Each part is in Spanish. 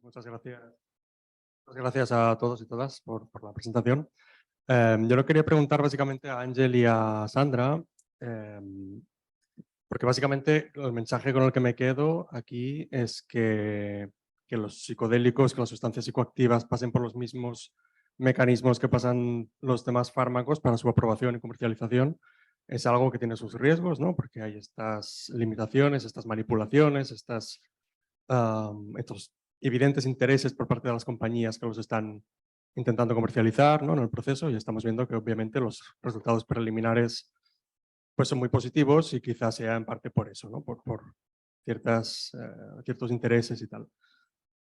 Pues muchas gracias. Muchas gracias a todos y todas por la presentación. Yo le quería preguntar básicamente a Ángel y a Sandra, em, porque básicamente el mensaje con el que me quedo aquí es que los psicodélicos, que las sustancias psicoactivas pasen por los mismos mecanismos que pasan los demás fármacos para su aprobación y comercialización, es algo que tiene sus riesgos, ¿no? Porque hay estas limitaciones, estas manipulaciones, estos evidentes intereses por parte de las compañías que los están intentando comercializar, ¿no?, en el proceso, y estamos viendo que obviamente los resultados preliminares pues son muy positivos y quizás sea en parte por eso, ¿no? Por ciertos intereses y tal.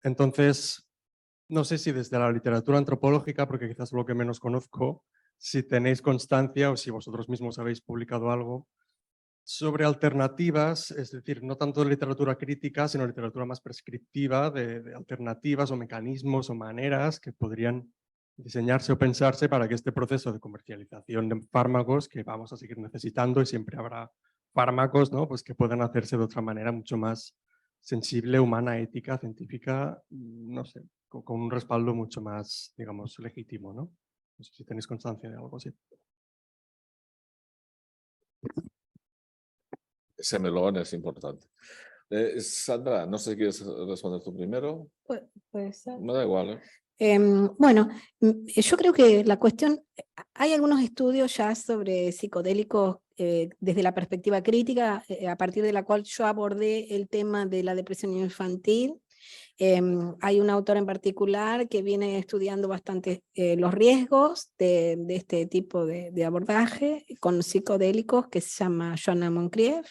Entonces, no sé si desde la literatura antropológica, porque quizás es lo que menos conozco, si tenéis constancia o si vosotros mismos habéis publicado algo sobre alternativas, es decir, no tanto de literatura crítica, sino literatura más prescriptiva de alternativas o mecanismos o maneras que podrían diseñarse o pensarse para que este proceso de comercialización de fármacos, que vamos a seguir necesitando y siempre habrá fármacos, ¿no?, pues que puedan hacerse de otra manera mucho más sensible, humana, ética, científica, no sé, con un respaldo mucho más, digamos, legítimo, ¿no? No sé si tenéis constancia de algo así. Ese melón es importante. Sandra, no sé si quieres responder tú primero. Puede ser. Me da igual, ¿eh? Bueno, yo creo que la cuestión, hay algunos estudios ya sobre psicodélicos desde la perspectiva crítica, a partir de la cual yo abordé el tema de la depresión infantil. Hay un autor en particular que viene estudiando bastante los riesgos de este tipo de abordaje con psicodélicos, que se llama Joanna Moncrieff,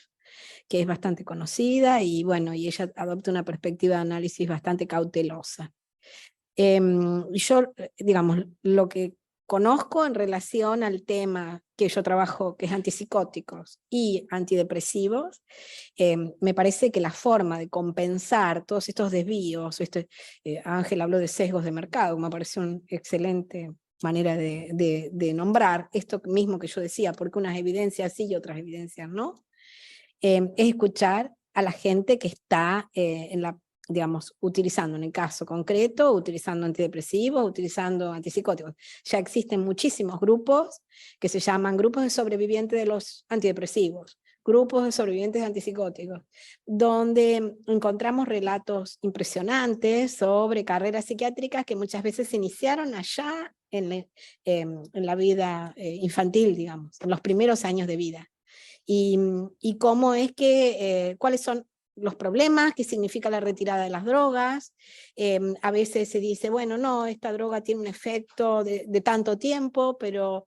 que es bastante conocida, y bueno, y ella adopta una perspectiva de análisis bastante cautelosa. Yo, digamos, lo que conozco en relación al tema que yo trabajo, que es antipsicóticos y antidepresivos, me parece que la forma de compensar todos estos desvíos, Ángel habló de sesgos de mercado, me parece una excelente manera de nombrar esto mismo que yo decía, porque unas evidencias sí y otras evidencias no, es escuchar a la gente que está digamos, utilizando en el caso concreto, utilizando antidepresivos, utilizando antipsicóticos. Ya existen muchísimos grupos que se llaman grupos de sobrevivientes de los antidepresivos, grupos de sobrevivientes de antipsicóticos, donde encontramos relatos impresionantes sobre carreras psiquiátricas que muchas veces se iniciaron allá en la vida infantil, digamos, en los primeros años de vida. Y cómo es que, cuáles son los problemas, qué significa la retirada de las drogas. A veces se dice, bueno, no, esta droga tiene un efecto de tanto tiempo, pero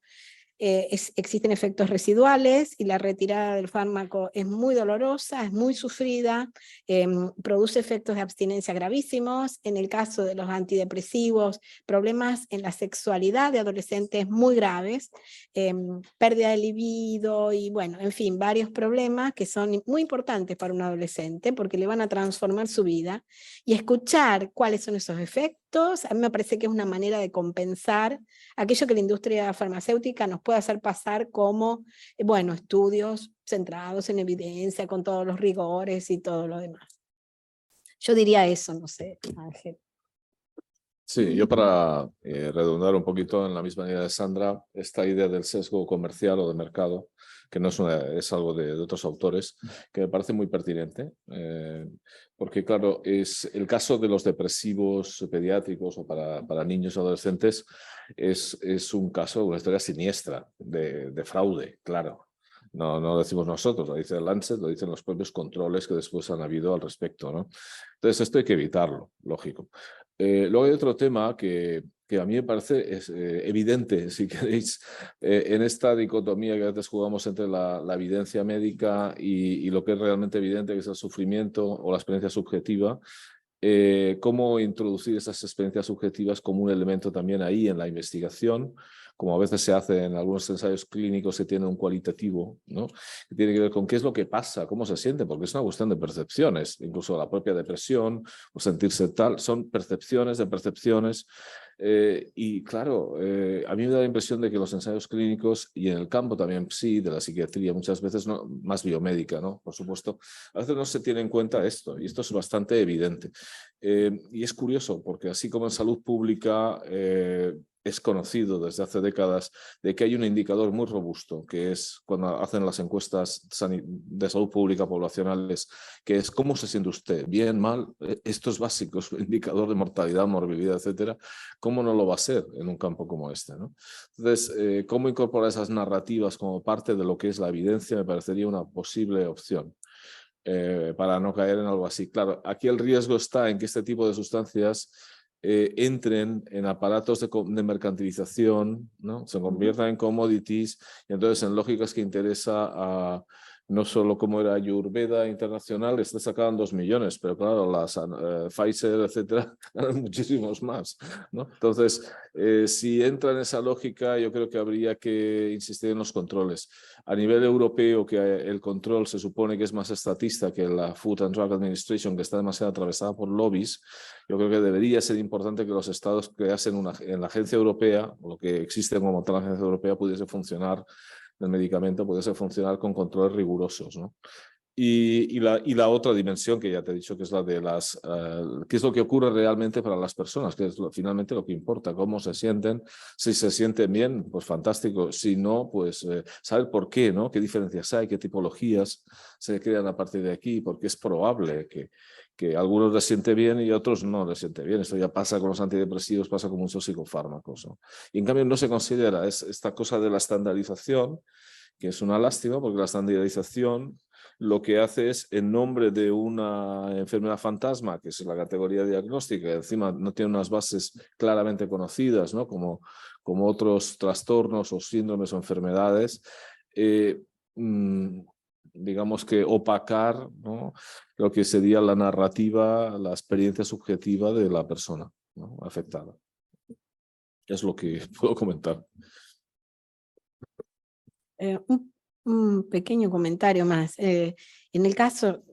existen efectos residuales y la retirada del fármaco es muy dolorosa, es muy sufrida, produce efectos de abstinencia gravísimos. En el caso de los antidepresivos, problemas en la sexualidad de adolescentes muy graves, pérdida de libido y bueno, en fin, varios problemas que son muy importantes para un adolescente porque le van a transformar su vida, y escuchar cuáles son esos efectos, a mí me parece que es una manera de compensar aquello que la industria farmacéutica nos puede hacer pasar como, bueno, estudios centrados en evidencia, con todos los rigores y todo lo demás. Yo diría eso, no sé, Ángel. Sí, yo para redundar un poquito en la misma idea de Sandra, esta idea del sesgo comercial o de mercado, que no es algo de otros autores, que me parece muy pertinente, porque claro, es el caso de los depresivos pediátricos o para niños y adolescentes es un caso, una historia siniestra de fraude, claro. No lo decimos nosotros, lo dice el Lancet, lo dicen los propios controles que después han habido al respecto, ¿no? Entonces esto hay que evitarlo, lógico. Luego hay otro tema que a mí me parece evidente, si queréis, en esta dicotomía que a veces jugamos entre la evidencia médica y lo que es realmente evidente, que es el sufrimiento o la experiencia subjetiva. Cómo introducir esas experiencias subjetivas como un elemento también ahí en la investigación, como a veces se hace en algunos ensayos clínicos que tienen un cualitativo, ¿no?, que tiene que ver con qué es lo que pasa, cómo se siente, porque es una cuestión de percepciones, incluso la propia depresión o sentirse tal, son percepciones de percepciones, Y claro, a mí me da la impresión de que los ensayos clínicos y en el campo también sí, de la psiquiatría, muchas veces no, más biomédica, ¿no? Por supuesto, a veces no se tiene en cuenta esto y esto es bastante evidente. Y es curioso porque así como en salud pública es conocido desde hace décadas de que hay un indicador muy robusto, que es cuando hacen las encuestas de salud pública poblacionales, que es cómo se siente usted, bien, mal, esto es básico, es un indicador de mortalidad, morbilidad, etcétera. ¿Cómo no lo va a ser en un campo como este, ¿no? Entonces, ¿cómo incorporar esas narrativas como parte de lo que es la evidencia? Me parecería una posible opción. Para no caer en algo así. Claro, aquí el riesgo está en que este tipo de sustancias entren en aparatos de mercantilización, ¿no? Se conviertan en commodities y entonces en lógicas que interesa a no solo como era Ayurveda Internacional, este sacaban 2 millones, pero claro, las Pfizer, etcétera, ganan muchísimos más, ¿no? Entonces, si entra en esa lógica, yo creo que habría que insistir en los controles. A nivel europeo, que el control se supone que es más estatista que la Food and Drug Administration, que está demasiado atravesada por lobbies, yo creo que debería ser importante que los estados creasen en la agencia europea, o lo que existe como tal agencia europea, pudiese funcionar, el medicamento pudiese funcionar con controles rigurosos, ¿no? Y la otra dimensión que ya te he dicho, que es la de las, qué es lo que ocurre realmente para las personas, que es finalmente lo que importa, cómo se sienten. Si se sienten bien, pues fantástico. Si no, pues saber por qué, ¿no? Qué diferencias hay, qué tipologías se crean a partir de aquí, porque es probable que a algunos les siente bien y a otros no les siente bien. Esto ya pasa con los antidepresivos, pasa con muchos psicofármacos, ¿no? Y en cambio no se considera esta cosa de la estandarización, que es una lástima, porque la estandarización lo que hace es, en nombre de una enfermedad fantasma, que es la categoría diagnóstica, y encima no tiene unas bases claramente conocidas, ¿no? Como otros trastornos o síndromes o enfermedades, digamos que opacar, ¿no? Lo que sería la narrativa, la experiencia subjetiva de la persona, ¿no? Afectada. Es lo que puedo comentar. Un pequeño comentario más. En el caso,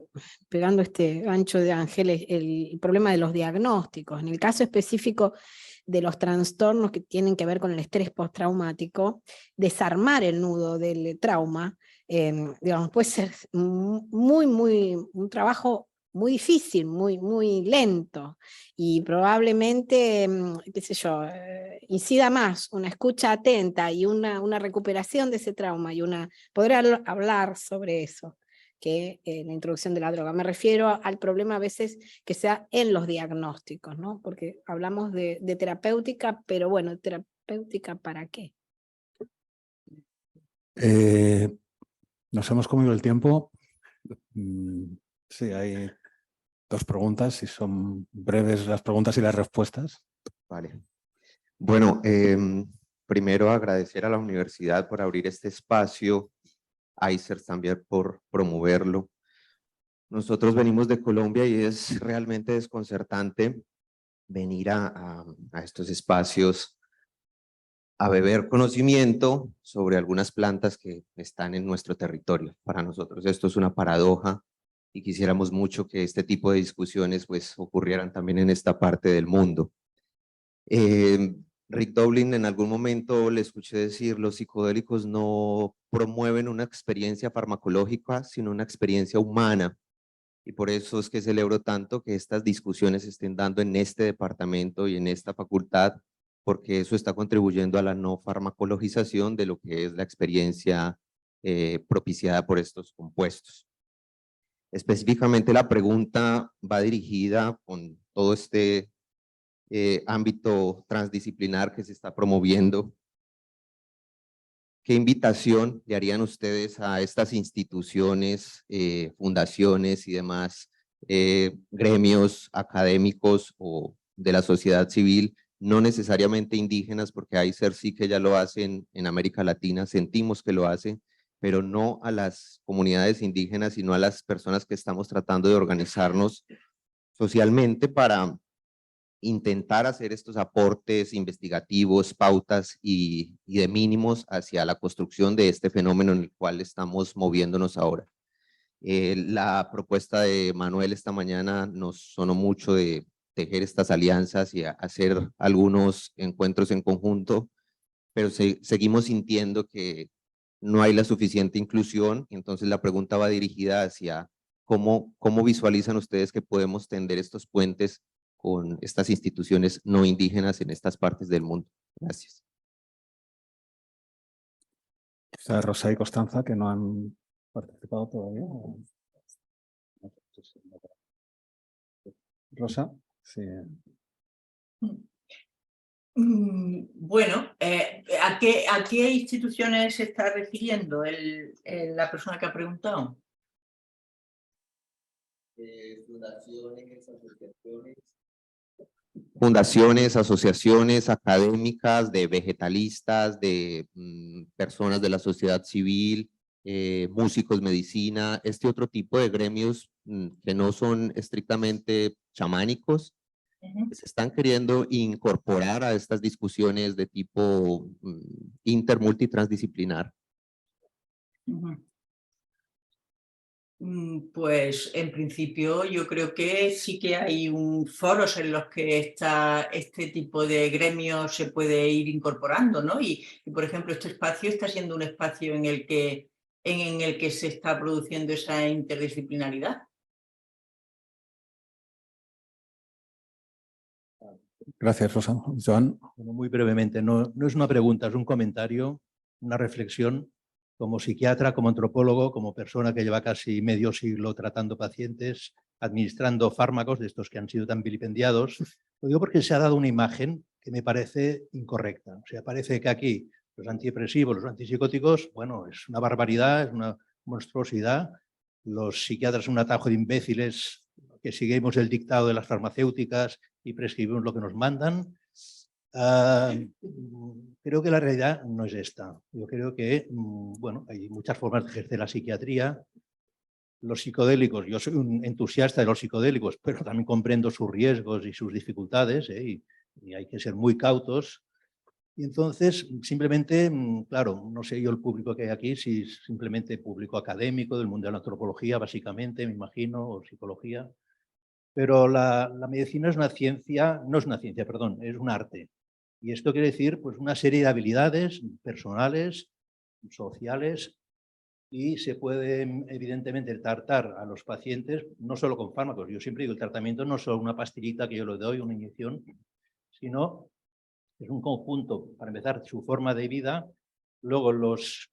pegando este gancho de Ángeles, el problema de los diagnósticos, en el caso específico de los trastornos que tienen que ver con el estrés postraumático, desarmar el nudo del trauma, digamos, puede ser un trabajo muy difícil, muy lento, y probablemente, qué sé yo, incida más una escucha atenta y una recuperación de ese trauma y poder hablar sobre eso que la introducción de la droga. Me refiero al problema a veces que sea en los diagnósticos, ¿no? Porque hablamos de terapéutica, pero bueno, ¿terapéutica para qué? Nos hemos comido el tiempo. Sí, hay 2 preguntas, si son breves las preguntas y las respuestas. Vale. Bueno, primero agradecer a la universidad por abrir este espacio, a ICER también por promoverlo. Nosotros venimos de Colombia y es realmente desconcertante venir a estos espacios a beber conocimiento sobre algunas plantas que están en nuestro territorio. Para nosotros esto es una paradoja y quisiéramos mucho que este tipo de discusiones pues ocurrieran también en esta parte del mundo. Rick Doblin en algún momento le escuché decir, los psicodélicos no promueven una experiencia farmacológica, sino una experiencia humana. Y por eso es que celebro tanto que estas discusiones se estén dando en este departamento y en esta facultad, porque eso está contribuyendo a la no farmacologización de lo que es la experiencia propiciada por estos compuestos. Específicamente la pregunta va dirigida con todo este ámbito transdisciplinar que se está promoviendo. ¿Qué invitación le harían ustedes a estas instituciones, fundaciones y demás gremios académicos o de la sociedad civil, no necesariamente indígenas, porque ICER sí que ya lo hacen en América Latina, sentimos que lo hacen, pero no a las comunidades indígenas, sino a las personas que estamos tratando de organizarnos socialmente para intentar hacer estos aportes investigativos, pautas y de mínimos hacia la construcción de este fenómeno en el cual estamos moviéndonos ahora. La propuesta de Manuel esta mañana nos sonó mucho de tejer estas alianzas y a hacer algunos encuentros en conjunto, pero seguimos sintiendo que no hay la suficiente inclusión. Entonces la pregunta va dirigida hacia cómo visualizan ustedes que podemos tender estos puentes con estas instituciones no indígenas en estas partes del mundo. Gracias. Quizá Rosa y Constanza, que no han participado todavía. Rosa, sí. Bueno, ¿a qué instituciones se está refiriendo la persona que ha preguntado? Fundaciones, asociaciones académicas, de vegetalistas, de personas de la sociedad civil, músicos, medicina, este otro tipo de gremios que no son estrictamente chamánicos, que se están queriendo incorporar a estas discusiones de tipo multitransdisciplinar. Pues en principio yo creo que sí que hay foros en los que este tipo de gremios se puede ir incorporando, ¿no? Y por ejemplo, este espacio está siendo un espacio en el que se está produciendo esa interdisciplinaridad. Gracias, Rosa. Joan. Bueno, muy brevemente, no es una pregunta, es un comentario, una reflexión. Como psiquiatra, como antropólogo, como persona que lleva casi medio siglo tratando pacientes, administrando fármacos de estos que han sido tan vilipendiados, lo digo porque se ha dado una imagen que me parece incorrecta. O sea, parece que aquí los antidepresivos, los antipsicóticos, bueno, es una barbaridad, es una monstruosidad. Los psiquiatras son un atajo de imbéciles que seguimos el dictado de las farmacéuticas y prescribimos lo que nos mandan. Creo que la realidad no es esta. Yo creo que, bueno, hay muchas formas de ejercer la psiquiatría. Los psicodélicos, yo soy un entusiasta de los psicodélicos, pero también comprendo sus riesgos y sus dificultades, y hay que ser muy cautos. Y entonces, simplemente, claro, no sé yo el público que hay aquí, si es simplemente público académico del mundo de la antropología, básicamente, me imagino, o psicología. Pero la medicina es una ciencia, no es una ciencia, perdón, es un arte. Y esto quiere decir pues, una serie de habilidades personales, sociales, y se puede evidentemente tratar a los pacientes no solo con fármacos. Yo siempre digo, el tratamiento no es solo una pastillita que yo le doy, una inyección, sino es un conjunto, para empezar, su forma de vida, luego los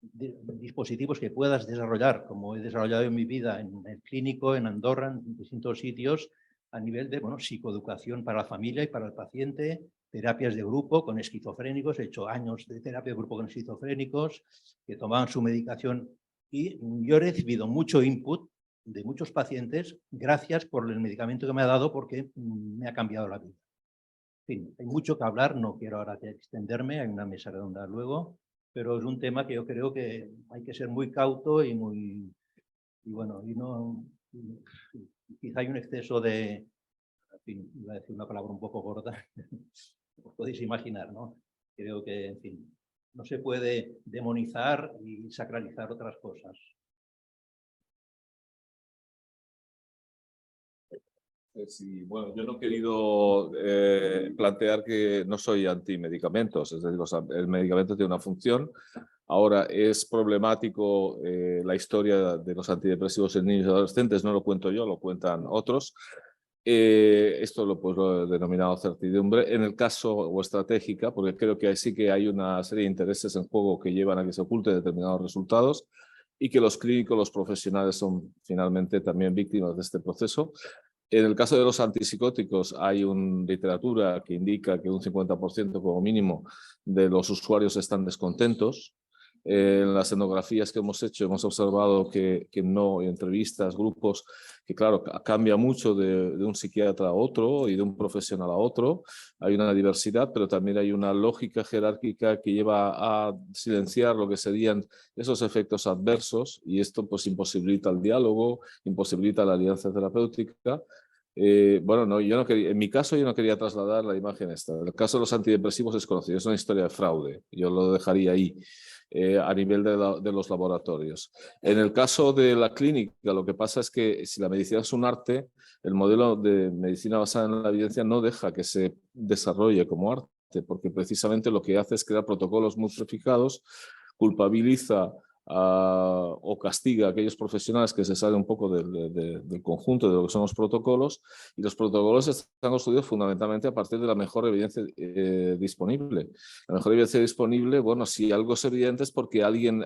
dispositivos que puedas desarrollar, como he desarrollado en mi vida en el clínico, en Andorra, en distintos sitios, a nivel de psicoeducación para la familia y para el paciente, terapias de grupo con esquizofrénicos, he hecho años de terapia de grupo con esquizofrénicos que tomaban su medicación, y yo he recibido mucho input de muchos pacientes gracias por el medicamento que me ha dado, porque me ha cambiado la vida. En fin, hay mucho que hablar, no quiero ahora extenderme, hay una mesa redonda luego, pero es un tema que yo creo que hay que ser muy cauto y bueno, y no, quizá hay un exceso de, en fin, iba a decir una palabra un poco gorda, os podéis imaginar, ¿no? Creo que, en fin, no se puede demonizar y sacralizar otras cosas. Sí, bueno, yo no he querido plantear que no soy antimedicamentos, es decir, el medicamento tiene una función. Ahora, es problemático la historia de los antidepresivos en niños y adolescentes, no lo cuento yo, lo cuentan otros. Esto lo he denominado certidumbre. En el caso o estratégica, porque creo que sí que hay una serie de intereses en juego que llevan a que se oculten determinados resultados, y que los clínicos, los profesionales son finalmente también víctimas de este proceso. En el caso de los antipsicóticos hay una literatura que indica que un 50% como mínimo de los usuarios están descontentos. En las etnografías que hemos hecho hemos observado que no, en entrevistas, grupos, que claro, cambia mucho de un psiquiatra a otro y de un profesional a otro. Hay una diversidad, pero también hay una lógica jerárquica que lleva a silenciar lo que serían esos efectos adversos, y esto pues imposibilita el diálogo, imposibilita la alianza terapéutica. Bueno, no, yo no quería, en mi caso yo no quería trasladar la imagen esta. El caso de los antidepresivos es conocido, es una historia de fraude, yo lo dejaría ahí. a nivel de los laboratorios. En el caso de la clínica, lo que pasa es que si la medicina es un arte, el modelo de medicina basada en la evidencia no deja que se desarrolle como arte, porque precisamente lo que hace es crear protocolos muy prefijados, culpabiliza o castiga a aquellos profesionales que se salen un poco del conjunto de lo que son los protocolos, y los protocolos están construidos fundamentalmente a partir de la mejor evidencia disponible. La mejor evidencia disponible, bueno, si algo es evidente es porque alguien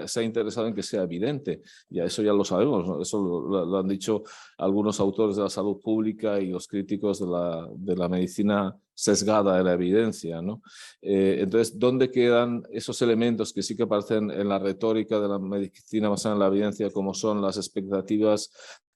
se ha interesado en que sea evidente, y eso ya lo sabemos, ¿no? Eso lo han dicho algunos autores de la salud pública y los críticos de la medicina sesgada de la evidencia, ¿no? Entonces, ¿dónde quedan esos elementos que sí que aparecen en la retórica de la medicina basada en la evidencia, como son las expectativas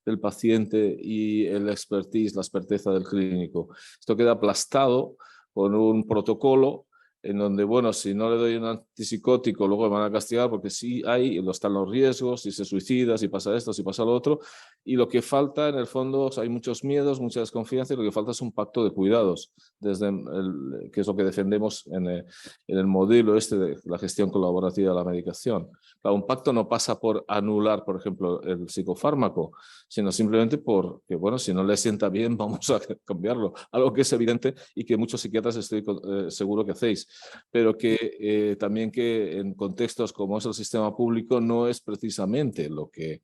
del paciente y el expertise, la experteza del clínico? Esto queda aplastado con un protocolo en donde, bueno, si no le doy un antipsicótico, luego me van a castigar porque sí están los riesgos, si se suicida, si pasa esto, si pasa lo otro, y lo que falta, en el fondo, hay muchos miedos, mucha desconfianza, y lo que falta es un pacto de cuidados, que es lo que defendemos en el modelo de la gestión colaborativa de la medicación. Claro, un pacto no pasa por anular, por ejemplo, el psicofármaco, sino simplemente porque, bueno, si no le sienta bien, vamos a cambiarlo. Algo que es evidente y que muchos psiquiatras estoy seguro que hacéis, pero que también que en contextos como es el sistema público no es precisamente lo que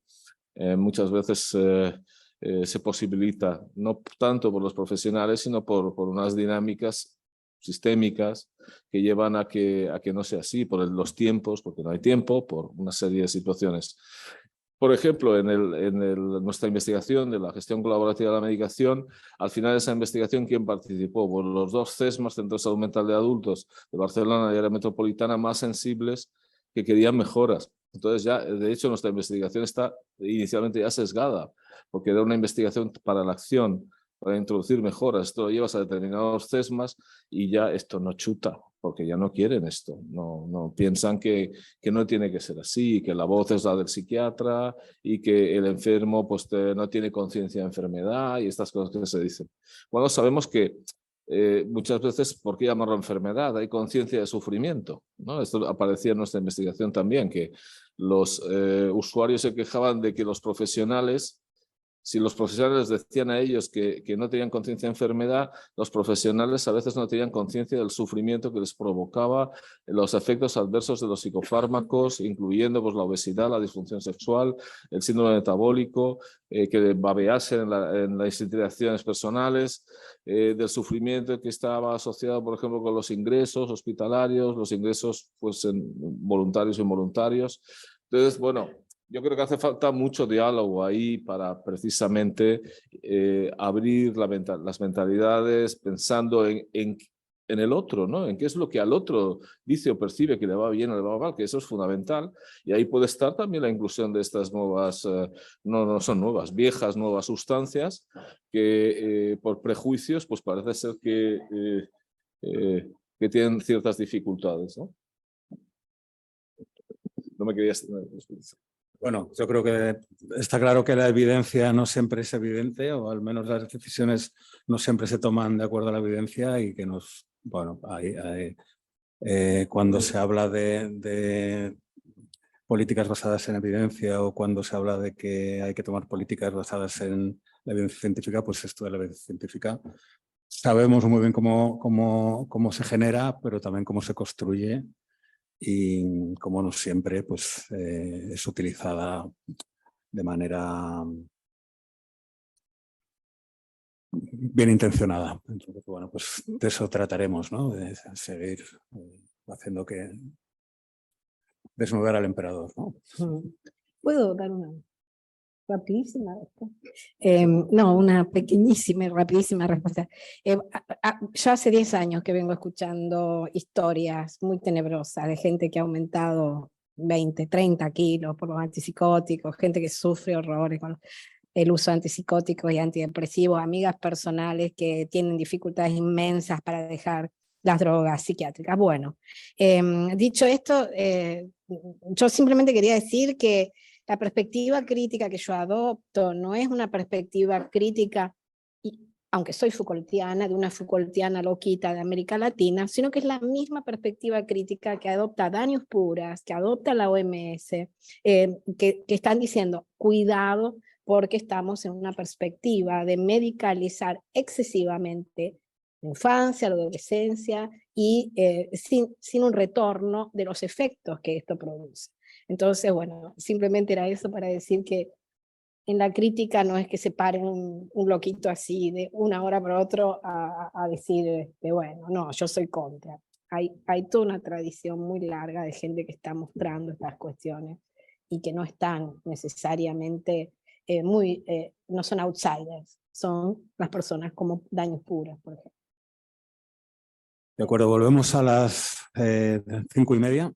muchas veces se posibilita, no tanto por los profesionales, sino por unas dinámicas sistémicas que llevan a que no sea así, por los tiempos, porque no hay tiempo, por una serie de situaciones. Por ejemplo, en nuestra investigación de la gestión colaborativa de la medicación, al final de esa investigación, ¿quién participó? Pues los 2 CESMAS, Centros de Salud Mental de Adultos de Barcelona y área metropolitana, más sensibles, que querían mejoras. Entonces ya, de hecho, nuestra investigación está inicialmente ya sesgada, porque era una investigación para la acción, para introducir mejoras. Esto lo llevas a determinados CESMAS y ya esto no chuta, porque ya no quieren esto. No piensan que no tiene que ser así, que la voz es la del psiquiatra y que el enfermo pues, no tiene conciencia de enfermedad y estas cosas que se dicen. Bueno, sabemos que muchas veces, ¿por qué llamarlo enfermedad? Hay conciencia de sufrimiento, ¿no? Esto aparecía en nuestra investigación también, que los usuarios se quejaban de que los profesionales, si los profesionales decían a ellos que no tenían conciencia de enfermedad, los profesionales a veces no tenían conciencia del sufrimiento que les provocaba los efectos adversos de los psicofármacos, incluyendo pues, la obesidad, la disfunción sexual, el síndrome metabólico, que babeasen en las interacciones personales, del sufrimiento que estaba asociado, por ejemplo, con los ingresos hospitalarios, los ingresos pues, voluntarios e involuntarios. Entonces, bueno, yo creo que hace falta mucho diálogo ahí para precisamente abrir las mentalidades pensando en el otro, ¿no? En qué es lo que al otro dice o percibe que le va bien o le va mal, que eso es fundamental. Y ahí puede estar también la inclusión de estas nuevas, no son nuevas, viejas nuevas sustancias que por prejuicios pues parece ser que tienen ciertas dificultades, ¿no? No me querías... Bueno, yo creo que está claro que la evidencia no siempre es evidente, o al menos las decisiones no siempre se toman de acuerdo a la evidencia, y que cuando se habla de políticas basadas en evidencia, o cuando se habla de que hay que tomar políticas basadas en la evidencia científica, pues esto de la evidencia científica sabemos muy bien cómo se genera, pero también cómo se construye, y como no siempre pues, es utilizada de manera bien intencionada. Entonces, bueno, pues de eso trataremos, ¿no? De seguir haciendo que desnudar al emperador, ¿no? ¿Puedo dar una rapidísima respuesta? No, una pequeñísima y rapidísima respuesta. Ya hace 10 años que vengo escuchando historias muy tenebrosas de gente que ha aumentado 20, 30 kilos por los antipsicóticos, gente que sufre horrores con el uso de antipsicóticos y antidepresivos, amigas personales que tienen dificultades inmensas para dejar las drogas psiquiátricas. Bueno, dicho esto, yo simplemente quería decir que la perspectiva crítica que yo adopto no es una perspectiva crítica aunque soy Foucaultiana, de una Foucaultiana loquita de América Latina, sino que es la misma perspectiva crítica que adopta Daños Puras, que adopta la OMS, que están diciendo, cuidado, porque estamos en una perspectiva de medicalizar excesivamente la infancia, la adolescencia, y sin un retorno de los efectos que esto produce. Entonces, bueno, simplemente era eso para decir que en la crítica no es que se pare un loquito así de una hora para otro a decir, bueno, no, yo soy contra. Hay toda una tradición muy larga de gente que está mostrando estas cuestiones y que no están necesariamente no son outsiders, son las personas como Daños Puras, por ejemplo. De acuerdo, volvemos a las 5:30.